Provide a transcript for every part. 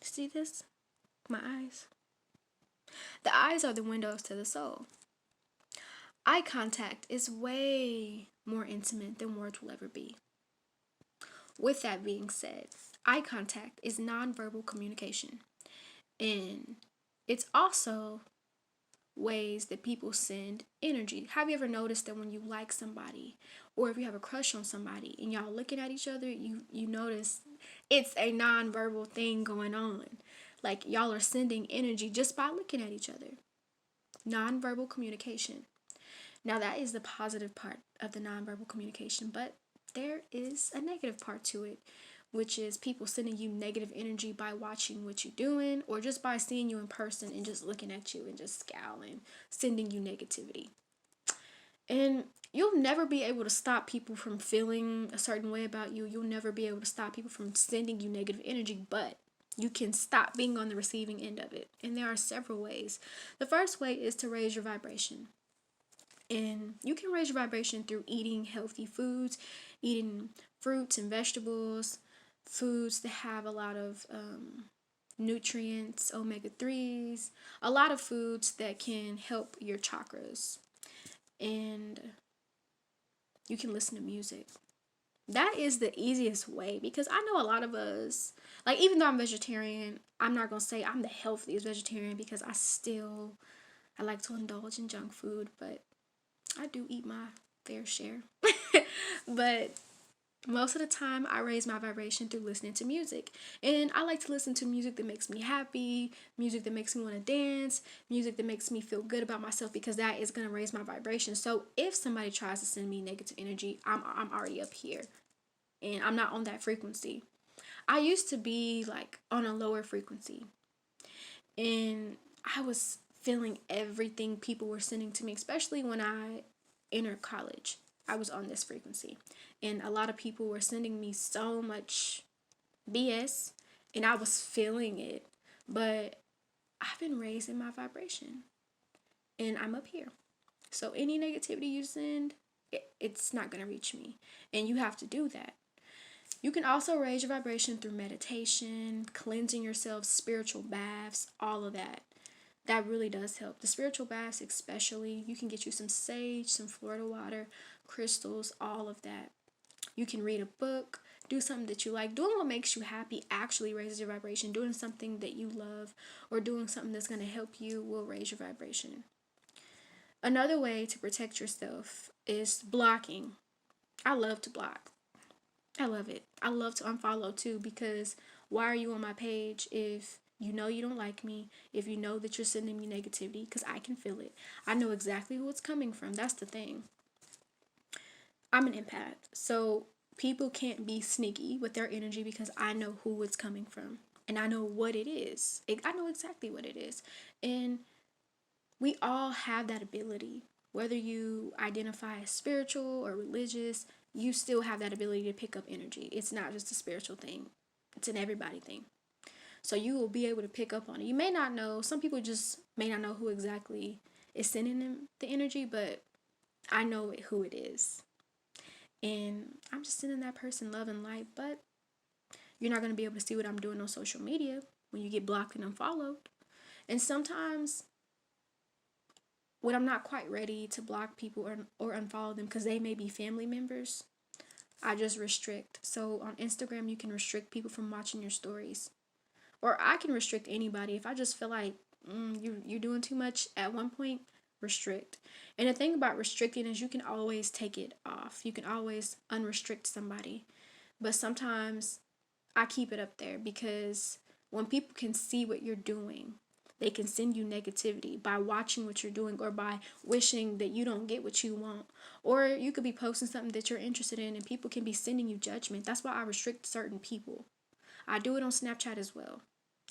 See this? My eyes. The eyes are the windows to the soul. Eye contact is way more intimate than words will ever be. With that being said, eye contact is nonverbal communication. And it's also ways that people send energy. Have you ever noticed that when you like somebody or if you have a crush on somebody and y'all looking at each other, you notice it's a nonverbal thing going on. Like y'all are sending energy just by looking at each other. Nonverbal communication. Now that is the positive part of the nonverbal communication, but there is a negative part to it, which is people sending you negative energy by watching what you're doing or just by seeing you in person and just looking at you and just scowling, sending you negativity. And you'll never be able to stop people from feeling a certain way about you. You'll never be able to stop people from sending you negative energy, but you can stop being on the receiving end of it. And there are several ways. The first way is to raise your vibration. And you can raise your vibration through eating healthy foods, eating fruits and vegetables, foods that have a lot of nutrients, omega 3s, a lot of foods that can help your chakras. And you can listen to music. That is the easiest way because I know a lot of us, like even though I'm vegetarian, I'm not going to say I'm the healthiest vegetarian because I like to indulge in junk food, but I do eat my fair share. But most of the time, I raise my vibration through listening to music. And I like to listen to music that makes me happy, music that makes me want to dance, music that makes me feel good about myself because that is going to raise my vibration. So if somebody tries to send me negative energy, I'm already up here and I'm not on that frequency. I used to be like on a lower frequency and I was feeling everything people were sending to me, especially when I entered college. I was on this frequency, and a lot of people were sending me so much BS, and I was feeling it. But I've been raising my vibration, and I'm up here. So any negativity you send, it's not gonna reach me, and you have to do that. You can also raise your vibration through meditation, cleansing yourself, spiritual baths, all of that. That really does help. The spiritual baths, especially, you can get you some sage, some Florida water, crystals, all of that. You can read a book, do something that you like. Doing what makes you happy actually raises your vibration. Doing something that you love or doing something that's going to help you will raise your vibration. Another way to protect yourself is blocking. I love to block. I love it. I love to unfollow too because why are you on my page if you know you don't like me, if you know that you're sending me negativity? Because I can feel it. I know exactly who it's coming from. That's the thing. I'm an empath. So people can't be sneaky with their energy because I know who it's coming from and I know what it is. I know exactly what it is. And we all have that ability. Whether you identify as spiritual or religious, you still have that ability to pick up energy. It's not just a spiritual thing, it's an everybody thing. So you will be able to pick up on it. You may not know, some people just may not know who exactly is sending them the energy, but I know who it is. And I'm just sending that person love and light, but you're not going to be able to see what I'm doing on social media when you get blocked and unfollowed. And sometimes when I'm not quite ready to block people or unfollow them because they may be family members, I just restrict. So on Instagram, you can restrict people from watching your stories. Or I can restrict anybody. If I just feel like you're doing too much at one point, restrict. And the thing about restricting is you can always take it off. You can always unrestrict somebody. But sometimes I keep it up there because when people can see what you're doing, they can send you negativity by watching what you're doing or by wishing that you don't get what you want. Or you could be posting something that you're interested in and people can be sending you judgment. That's why I restrict certain people. I do it on Snapchat as well.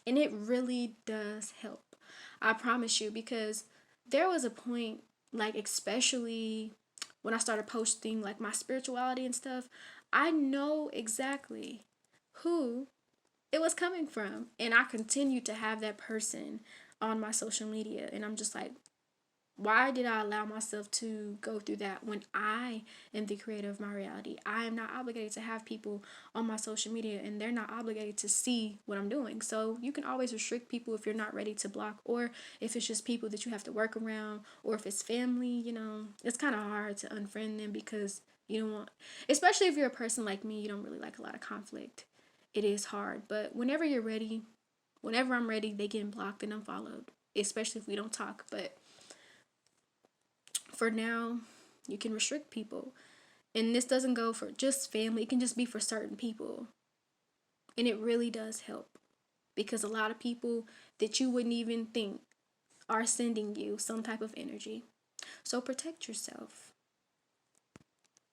And it really does help. I promise you, because there was a point, like, especially when I started posting, like, my spirituality and stuff, I know exactly who it was coming from. And I continue to have that person on my social media. And I'm just like, Why did I allow myself to go through that when I am the creator of my reality? I am not obligated to have people on my social media, and they're not obligated to see what I'm doing. So you can always restrict people if you're not ready to block, or if it's just people that you have to work around, or if it's family, it's kind of hard to unfriend them because you don't want, especially if you're a person like me, you don't really like a lot of conflict. It is hard, but whenever I'm ready, they get blocked and unfollowed, especially if we don't talk. But for now, you can restrict people. And this doesn't go for just family, it can just be for certain people. And it really does help because a lot of people that you wouldn't even think are sending you some type of energy. So protect yourself.